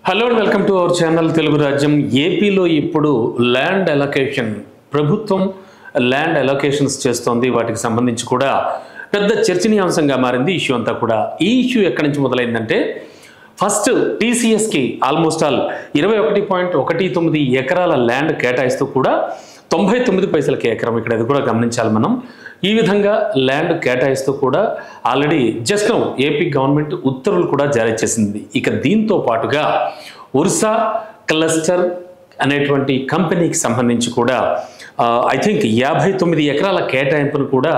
Hello and welcome to our channel Telugu రాజ్యం. ఏపీలో ఇప్పుడు ల్యాండ్ అలొకేషన్ ప్రభుత్వం ల్యాండ్ అలొకేషన్స్ చేస్తోంది. వాటికి సంబంధించి కూడా పెద్ద చర్చనీయాంశంగా మారింది ఇష్యూ అంతా కూడా. ఈ ఇష్యూ ఎక్కడి నుంచి మొదలైందంటే ఫస్ట్ టీసీఎస్కి ఆల్మోస్ట్ ఆల్ 21.19 ఎకరాల ల్యాండ్ కేటాయిస్తూ కూడా 99 పైసలకి ఎకరం. ఇక్కడ అది కూడా గమనించాలి మనం. ఈ విధంగా ల్యాండ్ కేటాయిస్తూ కూడా ఆల్రెడీ జస్ట్ ఏపీ గవర్నమెంట్ ఉత్తర్వులు కూడా జారీ చేసింది. ఇక దీంతో పాటుగా ఉర్సా క్లస్టర్ అనేటువంటి కంపెనీకి సంబంధించి కూడా ఐ థింక్ 59 ఎకరాల కేటాయింపును కూడా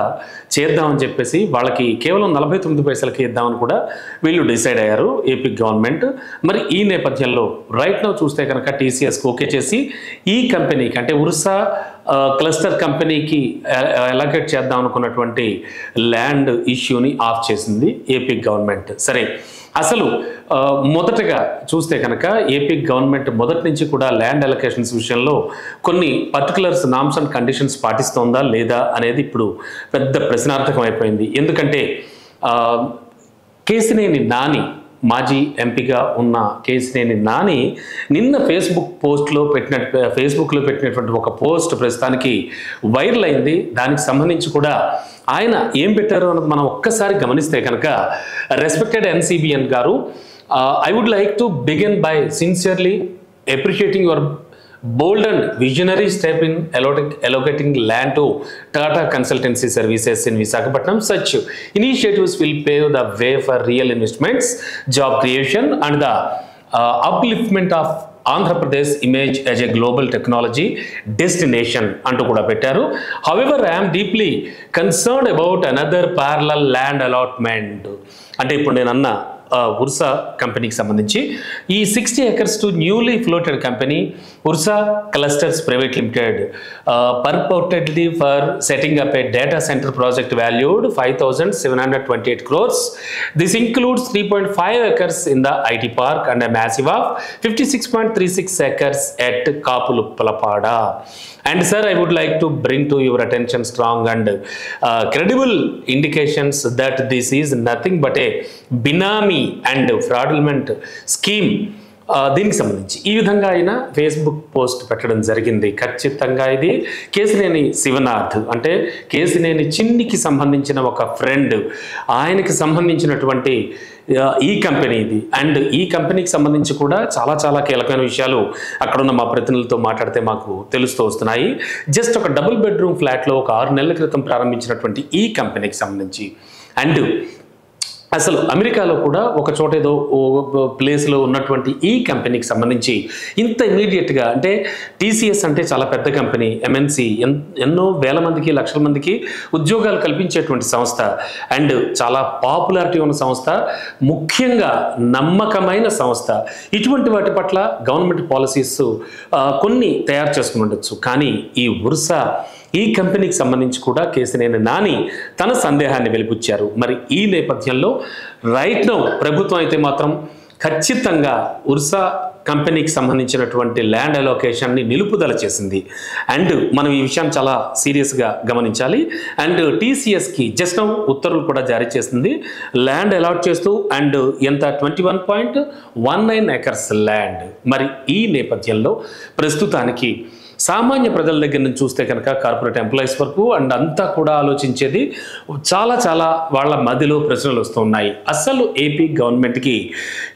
చేద్దామని చెప్పేసి వాళ్ళకి కేవలం 49 పైసలకి ఇద్దామని కూడా వీళ్ళు డిసైడ్ అయ్యారు ఏపీ గవర్నమెంట్. మరి ఈ నేపథ్యంలో రైట్ నౌ చూస్తే కనుక టీసీఎస్కి ఓకే చేసి ఈ కంపెనీకి అంటే ఉర్సా క్లస్టర్ కంపెనీకి అలొకేట్ చేద్దాం అనుకున్నటువంటి ల్యాండ్ ఇష్యూని ఆఫ్ చేసింది ఏపీ గవర్నమెంట్. సరే, అసలు మొదటగా చూస్తే కనుక ఏపీ గవర్నమెంట్ మొదటి నుంచి కూడా ల్యాండ్ అలొకేషన్స్ విషయంలో కొన్ని పర్టికులర్స్ నామ్స్ అండ్ కండిషన్స్ పాటిస్తోందా లేదా అనేది ఇప్పుడు పెద్ద ప్రశ్నార్థకం అయిపోయింది. ఎందుకంటే కేసినేని నాని, మాజీ ఎంపీగా ఉన్న కేసినేని నాని నిన్న ఫేస్బుక్లో పెట్టినటువంటి ఒక పోస్ట్ ప్రస్తుతానికి వైరల్ అయింది. దానికి సంబంధించి కూడా ఆయన ఏం పెట్టారు అన్నది మనం ఒక్కసారి గమనిస్తే కనుక, రెస్పెక్టెడ్ ఎన్సీబీఎన్ గారు, I would like to begin by sincerely appreciating your bold and visionary step in allocating land to Tata Consultancy Services in Visakhapatnam. Such initiatives will pave the way for real investments, job creation and the upliftment of Andhra Pradesh image as a global technology destination అంటూ కూడా పెట్టారు. However, I am deeply concerned about another parallel land allotment. అంటే ఇప్పుడు నేను అన్న Ursa కంపెనీకి సంబంధించి ఈ 60 acres to newly floated company Ursa clusters private limited purportedly for setting up a data center project valued 5,728 crores. This includes 3.5 acres in the IT park and a massive of 56.36 acres at Kapulupalapada. And sir, I would like to bring to your attention strong and credible indications that this is nothing but a benami and fraudulent scheme. దీనికి సంబంధించి ఈ విధంగా ఆయన Facebook post పెట్టడం జరిగింది. ఖచ్చితంగా ఇది కేసినేని శివనాథ్ అంటే కేసినేని చిన్నికి సంబంధించిన ఒక ఫ్రెండ్, ఆయనకి సంబంధించినటువంటి ఈ కంపెనీ ఇది. అండ్ ఈ కంపెనీకి సంబంధించి కూడా చాలా కీలకమైన విషయాలు అక్కడున్న మా ప్రతినిధులతో మాట్లాడితే మాకు తెలుస్తూ వస్తున్నాయి. జస్ట్ ఒక డబుల్ బెడ్రూమ్ ఫ్లాట్లో ఒక 6 నెలల క్రితం ప్రారంభించినటువంటి ఈ కంపెనీకి సంబంధించి అండ్ అసలు అమెరికాలో కూడా ఒక చోట ఏదో ప్లేస్లో ఉన్నటువంటి ఈ కంపెనీకి సంబంధించి ఇంత ఇమీడియట్గా అంటే టీసీఎస్ అంటే చాలా పెద్ద కంపెనీ, ఎంఎన్సీ, ఎన్నో వేల మందికి లక్షల మందికి ఉద్యోగాలు కల్పించేటువంటి సంస్థ అండ్ చాలా పాపులారిటీ ఉన్న సంస్థ, ముఖ్యంగా నమ్మకమైన సంస్థ. ఇటువంటి వాటి పట్ల గవర్నమెంట్ పాలసీస్ కొన్ని తయారు చేసుకుని ఉండొచ్చు. కానీ ఈ ఉర్సా ఈ కంపెనీకి సంబంధించి కూడా కేసినేని నాని తన సందేహాన్ని వెలిపుచ్చారు. మరి ఈ నేపథ్యంలో రైట్ నౌ ప్రభుత్వం అయితే మాత్రం ఖచ్చితంగా ఉర్సా కంపెనీకి సంబంధించినటువంటి ల్యాండ్ అలొకేషన్ని నిలుపుదల చేసింది. అండ్ మనం ఈ విషయాన్ని చాలా సీరియస్గా గమనించాలి. అండ్ టీసీఎస్కి జస్ట్ నౌ ఉత్తర్వులు కూడా జారీ చేసింది ల్యాండ్ అలాట్ చేస్తూ. అండ్ ఎంత 21.19 acres ల్యాండ్. మరి ఈ నేపథ్యంలో ప్రస్తుతానికి సామాన్య ప్రజల దగ్గర నుంచి చూస్తే కనుక కార్పొరేట్ ఎంప్లాయీస్ వరకు అండ్ అంతా కూడా ఆలోచించేది చాలా వాళ్ళ మధ్యలో ప్రశ్నలు వస్తున్నాయి. అసలు ఏపీ గవర్నమెంట్కి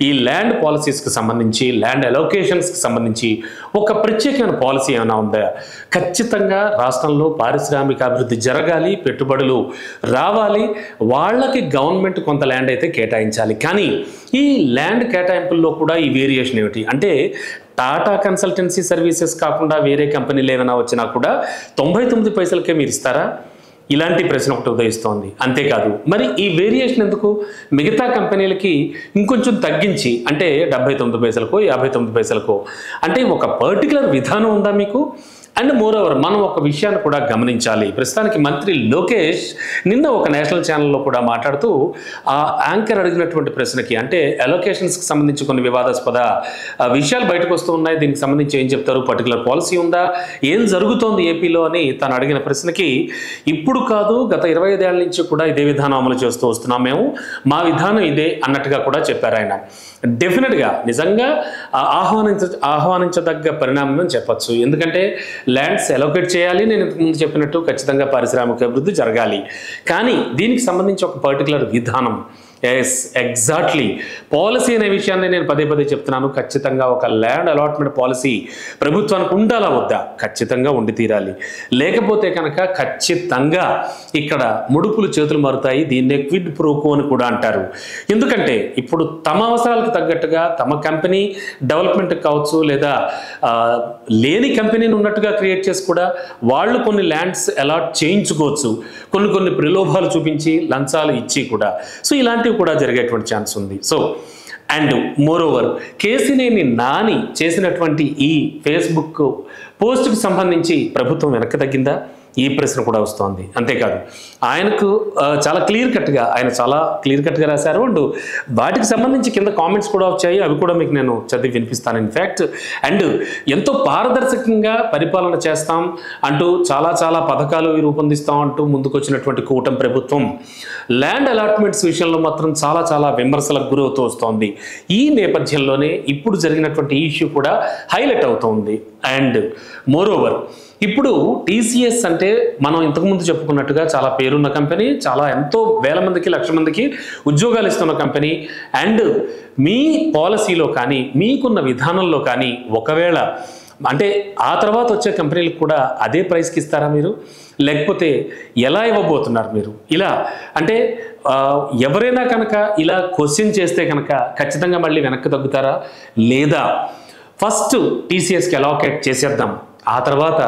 ఈ ల్యాండ్ పాలసీస్కి సంబంధించి ల్యాండ్ అలొకేషన్స్కి సంబంధించి ఒక ప్రత్యేకమైన పాలసీ ఏమైనా ఉందా? ఖచ్చితంగా రాష్ట్రంలో పారిశ్రామిక అభివృద్ధి జరగాలి, పెట్టుబడులు రావాలి, వాళ్ళకి గవర్నమెంట్ కొంత ల్యాండ్ అయితే కేటాయించాలి. కానీ ఈ ల్యాండ్ కేటాయింపుల్లో కూడా ఈ వేరియేషన్ ఏమిటి అంటే టాటా కన్సల్టెన్సీ సర్వీసెస్ కాకుండా వేరే కంపెనీలు ఏమైనా వచ్చినా కూడా 99 పైసలకే మీరు ఇస్తారా? ఇలాంటి ప్రశ్న ఒకటి ఉదయిస్తోంది. అంతేకాదు మరి ఈ వేరియేషన్ ఎందుకు? మిగతా కంపెనీలకి ఇంకొంచెం తగ్గించి అంటే 79 పైసలకో 59 పైసలకో అంటే ఒక పర్టికులర్ విధానం ఉందా మీకు? అండ్ మోరోవర్ మనం ఒక విషయాన్ని కూడా గమనించాలి. ప్రస్తుతానికి మంత్రి లోకేష్ నిన్న ఒక నేషనల్ ఛానల్లో కూడా మాట్లాడుతూ ఆ యాంకర్ అడిగినటువంటి ప్రశ్నకి, అంటే అలొకేషన్స్కి సంబంధించి కొన్ని వివాదాస్పద విషయాలు బయటకు వస్తూ ఉన్నాయి, దీనికి సంబంధించి ఏం చెప్తారు, పర్టికులర్ పాలసీ ఉందా, ఏం జరుగుతోంది ఏపీలో అని తను అడిగిన ప్రశ్నకి, ఇప్పుడు కాదు గత 25 ఏళ్ల నుంచి కూడా ఇదే విధానం అమలు చేస్తూ వస్తున్నాం మేము, మా విధానం ఇదే అన్నట్టుగా కూడా చెప్పారు ఆయన. డెఫినెట్గా నిజంగా ఆహ్వానించదగ్గ పరిణామం అని చెప్పచ్చు. ఎందుకంటే ల్యాండ్స్ అలొకేట్ చేయాలి, నేను ఇంతకుముందు చెప్పినట్టు ఖచ్చితంగా పారిశ్రామిక అభివృద్ధి జరగాలి. కానీ దీనికి సంబంధించి ఒక పర్టికులర్ విధానం, ఎస్ ఎగ్జాక్ట్లీ పాలసీ అనే విషయాన్ని నేను పదే పదే చెప్తున్నాను. ఖచ్చితంగా ఒక ల్యాండ్ అలాట్మెంట్ పాలసీ ప్రభుత్వానికి ఉండాలా వద్దా? ఖచ్చితంగా ఉండి తీరాలి. లేకపోతే కనుక ఖచ్చితంగా ఇక్కడ ముడుపులు చేతులు మారుతాయి. దీన్నే క్విడ్ ప్రోకో అని కూడా అంటారు. ఎందుకంటే ఇప్పుడు తమ అవసరాలకు తగ్గట్టుగా తమ కంపెనీ డెవలప్మెంట్ కావచ్చు, లేదా లేని కంపెనీని ఉన్నట్టుగా క్రియేట్ చేసి కూడా వాళ్ళు కొన్ని ల్యాండ్స్ అలాట్ చేయించుకోవచ్చు, కొన్ని ప్రలోభాలు చూపించి లంచాలు ఇచ్చి కూడా. సో ఇలాంటి కూడా జరిగేటువంటి ఛాన్స్ ఉంది. So and moreover Kesineni Nani చేసినటువంటి ఈ ఫేస్బుక్ పోస్ట్కి సంబంధించి ప్రభుత్వం వెనక్కి తగ్గిందా? ఈ ప్రశ్న కూడా వస్తోంది. అంతేకాదు ఆయనకు చాలా క్లియర్ కట్గా రాశారు. అండ్ వాటికి సంబంధించి కింద కామెంట్స్ కూడా వచ్చాయి, అవి కూడా మీకు నేను చదివి వినిపిస్తాను ఇన్ఫ్యాక్ట్. అండ్ ఎంతో పారదర్శకంగా పరిపాలన చేస్తాం అంటూ చాలా పథకాలు రూపొందిస్తాం అంటూ ముందుకొచ్చినటువంటి కూటమి ప్రభుత్వం ల్యాండ్ అలాట్మెంట్స్ విషయంలో మాత్రం చాలా విమర్శలకు గురవుతూ వస్తోంది. ఈ నేపథ్యంలోనే ఇప్పుడు జరిగినటువంటి ఇష్యూ కూడా హైలైట్ అవుతోంది. అండ్ మోరోవర్ ఇప్పుడు టీసీఎస్ అంటే మనం ఇంతకుముందు చెప్పుకున్నట్టుగా చాలా పేరున్న కంపెనీ, ఎంతో వేల మందికి, లక్షల మందికి ఉద్యోగాలు ఇస్తున్న కంపెనీ. అండ్ మీ పాలసీలో కానీ మీకున్న విధానంలో కానీ ఒకవేళ అంటే ఆ తర్వాత వచ్చే కంపెనీలకు కూడా అదే ప్రైస్కి ఇస్తారా మీరు, లేకపోతే ఎలా ఇవ్వబోతున్నారు మీరు? ఇలా అంటే ఎవరైనా కనుక ఇలా క్వశ్చన్ చేస్తే కనుక ఖచ్చితంగా మళ్ళీ వెనక్కి తగ్గుతారా, లేదా ఫస్ట్ టీసీఎస్కి అలాకేట్ చేసేద్దాం, ఆ తర్వాత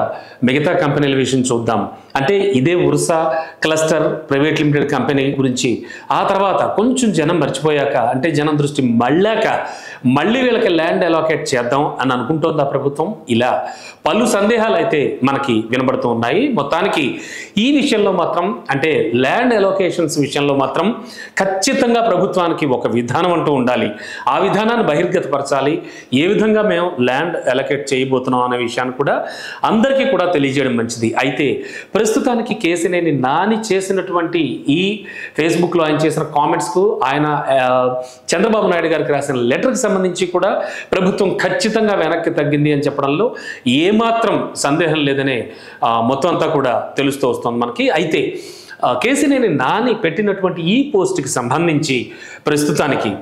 మిగతా కంపెనీల విషయం చూద్దాం, అంటే ఇదే Ursa cluster private limited company గురించి ఆ తర్వాత కొంచెం జనం మర్చిపోయాక, అంటే జనం దృష్టి మళ్ళాక మళ్ళీ వీళ్ళకి ల్యాండ్ అలాకేట్ చేద్దాం అని అనుకుంటోందా ప్రభుత్వం? ఇలా పలు సందేహాలు అయితే మనకి వినబడుతూ ఉన్నాయి. మొత్తానికి ఈ విషయంలో మాత్రం, అంటే ల్యాండ్ అలోకేషన్స్ విషయంలో మాత్రం ఖచ్చితంగా ప్రభుత్వానికి ఒక విధానం అంటూ ఉండాలి. ఆ విధానాన్ని బహిర్గతపరచాలి. ఏ విధంగా మేము ల్యాండ్ అలొకేట్ చేయబోతున్నాం అనే విషయాన్ని కూడా అందరికీ కూడా తెలియజేయడం మంచిది. అయితే ప్రస్తుతానికి కేసినేని నాని చేసినటువంటి ఈ ఫేస్బుక్లో ఆయన చేసిన కామెంట్స్కు, ఆయన చంద్రబాబు నాయుడు గారికి రాసిన లెటర్కి సంబంధించి కూడా ప్రభుత్వం ఖచ్చితంగా వెనక్కి తగ్గింది అని చెప్పడంలో ఏమాత్రం సందేహం లేదనే మొత్తం అంతా కూడా తెలుస్తూ వస్తుంది మనకి. అయితే కేసినేని నాని పెట్టినటువంటి ఈ పోస్ట్కి సంబంధించి ప్రస్తుతానికి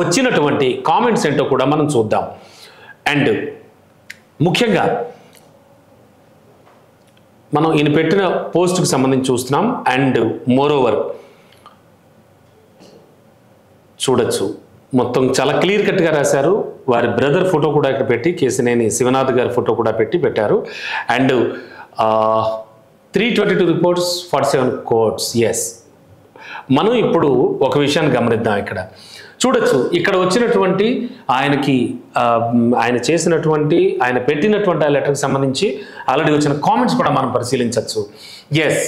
వచ్చినటువంటి కామెంట్స్ ఏంటో కూడా మనం చూద్దాం. అండ్ ముఖ్యంగా మనం ఈయన పెట్టిన పోస్ట్కి సంబంధించి చూస్తున్నాం. అండ్ మోరోవర్ చూడొచ్చు, మొత్తం చాలా క్లియర్ కట్గా రాశారు. వారి బ్రదర్ ఫోటో కూడా ఇక్కడ పెట్టి, కేసినేని శివనాథ్ గారి ఫోటో కూడా పెట్టారు. And 322 reports, 47 quotes. ఎస్, మనం ఇప్పుడు ఒక విషయాన్ని గమనిద్దాం. ఇక్కడ చూడొచ్చు, ఇక్కడ వచ్చినటువంటి ఆయన చేసినటువంటి, ఆయన పెట్టినటువంటి ఆ లెటర్కి సంబంధించి ఆల్రెడీ వచ్చిన కామెంట్స్ కూడా మనం పరిశీలించవచ్చు. Yes,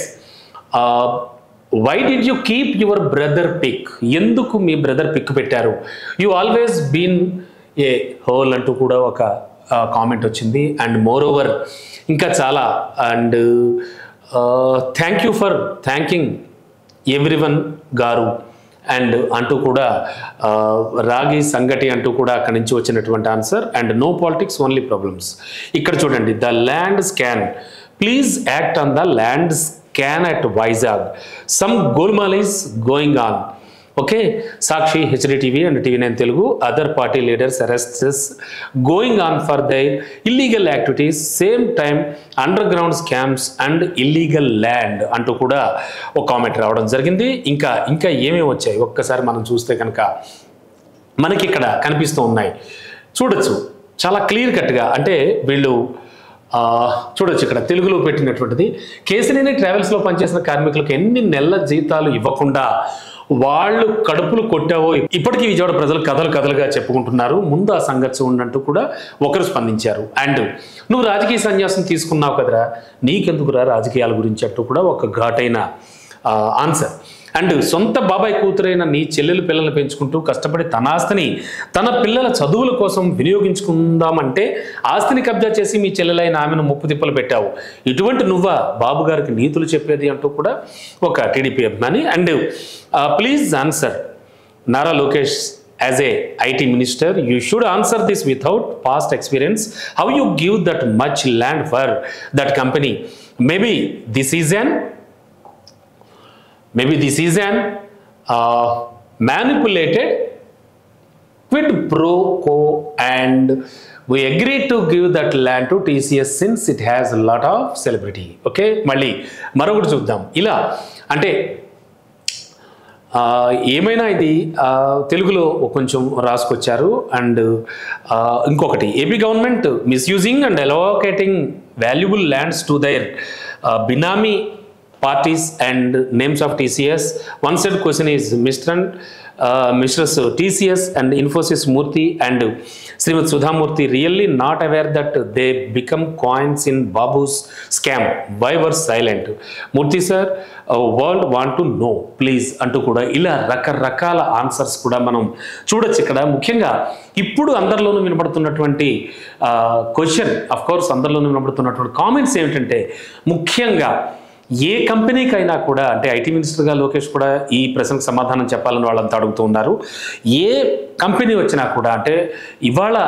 why did you keep your brother pic? ఎందుకు మీ బ్రదర్ పిక్ పెట్టారు? You always been a hole అంటూ కూడా ఒక కామెంట్ వచ్చింది. అండ్ మోరోవర్ ఇంకా చాలా, and thank you for thanking everyone గారు అండ్ అంటూ కూడా రాగి సంగటి అంటూ కూడా అక్కడి నుంచి వచ్చినటువంటి answer. And no politics, only problems. ఇక్కడ చూడండి, the land scan, please act on the land scan at Vizag, some గోల్మాల్ is going on. Okay, Sakshi, HD TV and TV9 Telugu, other party leaders arrests going on for their illegal activities, same time under ground scams and illegal land అంటూ కూడా ఒక comment రావడం జరిగింది. ఇంకా ఏమేమి వచ్చాయి ఒక్కసారి మనం చూస్తే కనుక మనకి ఇక్కడ కనిపిస్తూ ఉన్నాయి. చూడొచ్చు చాలా క్లియర్ కట్గా, అంటే వీళ్ళు చూడొచ్చు ఇక్కడ తెలుగులో పెట్టినటువంటిది. కేసినేని ట్రావెల్స్లో పనిచేసిన కార్మికులకు ఎన్ని నెలల జీతాలు ఇవ్వకుండా వాళ్ళు కడుపులు కొట్టావో ఇప్పటికీ విజయవాడ ప్రజలు కథలుగా చెప్పుకుంటున్నారు. ముందు ఆ సంగతి ఉన్నట్టు కూడా ఒకరు స్పందించారు. అండ్ నువ్వు రాజకీయ సన్యాసం తీసుకున్నావు కదరా, నీకెందుకురా రాజకీయాల గురించి అంటూ కూడా ఒక ఘాటైన ఆన్సర్. అండ్ సొంత బాబాయ్ కూతురైన నీ చెల్లెలు పిల్లలు పెంచుకుంటూ కష్టపడి తన ఆస్తిని తన పిల్లల చదువుల కోసం వినియోగించుకుందామంటే ఆస్తిని కబ్జా చేసి మీ చెల్లెలైన ఆమెను ముప్పు తిప్పలు పెట్టావు. ఇటువంటి నువ్వా బాబు గారికి నీతులు చెప్పేది అంటూ కూడా ఒక టీడీపీ అభిమాని. And please answer Nara Lokesh, as a IT minister, you should answer this without past experience. How you give that much land for that company? Maybe this is an manipulated quid pro quo, and we agreed to give that land to TCS since it has a lot of celebrity. Okay, మళ్ళీ మరొకటి చూద్దాం. ఇలా అంటే ఏమైనా ఇది తెలుగులో కొంచెం రాసుకొచ్చారు. అండ్ ఇంకొకటి, AP government misusing and allocating valuable lands to their benami parties and names of TCS. One said question is Misters TCS and Infosys Murthy and Srimati Sudha Murthy really not aware that they become coins in Babu's scam. Why were silent? Murthy sir, world want to know please అంటూ కూడా ఇలా రకరకాల answers కూడా మనం చూడొచ్చు. ఇక్కడ ముఖ్యంగా ఇప్పుడు అందరిలోనూ వినబడుతున్నటువంటి క్వశ్చన్, అఫ్ కోర్స్ అందరిలోనూ వినబడుతున్నటువంటి కామెంట్స్ ఏమిటంటే, ముఖ్యంగా ఏ కంపెనీకైనా కూడా అంటే ఐటీ మినిస్టర్గా లోకేష్ కూడా ఈ ప్రశ్నకు సమాధానం చెప్పాలని వాళ్ళంతా అడుగుతూ ఉన్నారు. ఏ కంపెనీ వచ్చినా కూడా అంటే ఇవాళ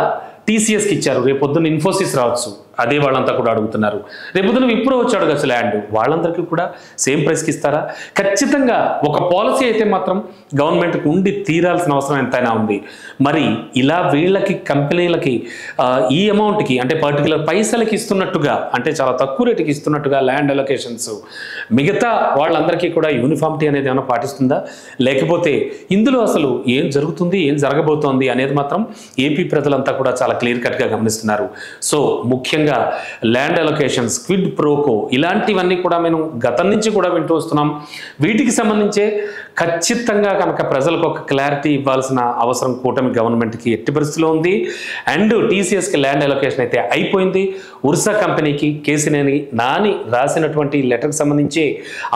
టీసీఎస్కి ఇచ్చారు, రేపొద్దున ఇన్ఫోసిస్ రావచ్చు, అదే వాళ్ళంతా కూడా అడుగుతున్నారు. రేపొద్దున విప్రో వచ్చి అడగచ్చు ల్యాండ్, వాళ్ళందరికీ కూడా సేమ్ ప్రైస్కి ఇస్తారా? ఖచ్చితంగా ఒక పాలసీ అయితే మాత్రం గవర్నమెంట్కి ఉండి తీరాల్సిన అవసరం ఎంతైనా ఉంది. మరి ఇలా వీళ్ళకి కంపెనీలకి ఈ అమౌంట్కి అంటే పర్టికులర్ పైసలకి ఇస్తున్నట్టుగా అంటే చాలా తక్కువ రేటుకి ఇస్తున్నట్టుగా ల్యాండ్ అలొకేషన్స్ మిగతా వాళ్ళందరికీ కూడా యూనిఫామిటీ అనేది ఏమైనా పాటిస్తుందా, లేకపోతే ఇందులో అసలు ఏం జరుగుతుంది, ఏం జరగబోతోంది అనేది మాత్రం ఏపీ ప్రజలంతా కూడా చాలా క్లియర్ కట్గా గమనిస్తున్నారు. సో ముఖ్యంగా ల్యాండ్ అలొకేషన్స్, క్విడ్ ప్రోకో ఇలాంటివన్నీ కూడా మేము గతం నుంచి కూడా వింటూ వస్తున్నాం. వీటికి సంబంధించే ఖచ్చితంగా కనుక ప్రజలకు ఒక క్లారిటీ ఇవ్వాల్సిన అవసరం కూటమి గవర్నమెంట్కి ఎట్టి పరిస్థితిలో ఉంది. అండ్ టీసీఎస్కి ల్యాండ్ అలొకేషన్ అయితే అయిపోయింది. ఉర్సా కంపెనీకి కేసినేని నాని రాసినటువంటి లెటర్కి సంబంధించి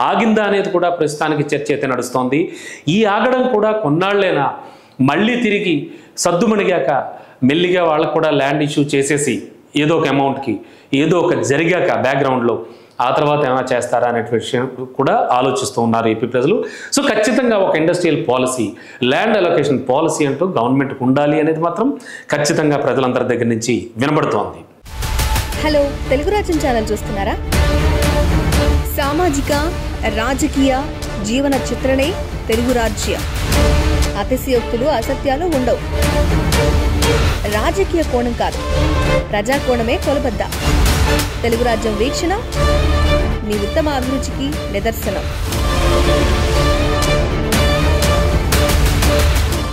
ఆగిందా అనేది కూడా ప్రస్తుతానికి చర్చ అయితే నడుస్తోంది. ఈ ఆగడం కూడా కొన్నాళ్ళైనా మళ్ళీ తిరిగి సద్దుమణిగాక మెల్లిగా వాళ్ళకు కూడా ల్యాండ్ ఇష్యూ చేసేసి ఏదో ఒక అమౌంట్కి ఏదో ఒక జరిగాక బ్యాక్గ్రౌండ్లో ఆ తర్వాత ఏమైనా చేస్తారా అనే విషయం కూడా ఆలోచిస్తూ ఉన్నారు ఏపీ ప్రజలు. సో ఖచ్చితంగా ఒక industrial policy, land allocation policy అంటూ గవర్నమెంట్కి ఉండాలి అనేది మాత్రం ఖచ్చితంగా ప్రజలందరి దగ్గర నుంచి వినబడుతోంది. హలో, తెలుగు రాజ్యం ఛానల్ చూస్తున్నారా? సామాజిక రాజకీయ జీవన చిత్రణే తెలుగు రాజ్యం. అతిశయోక్తులు అసత్యాలు ఉండవు. రాజకీయ కోణం కాదు, ప్రజా కోణమే కొలబద్ద. తెలుగు రాజ్యం వీక్షణ మీ ఉత్తమ అభిరుచికి నిదర్శనం.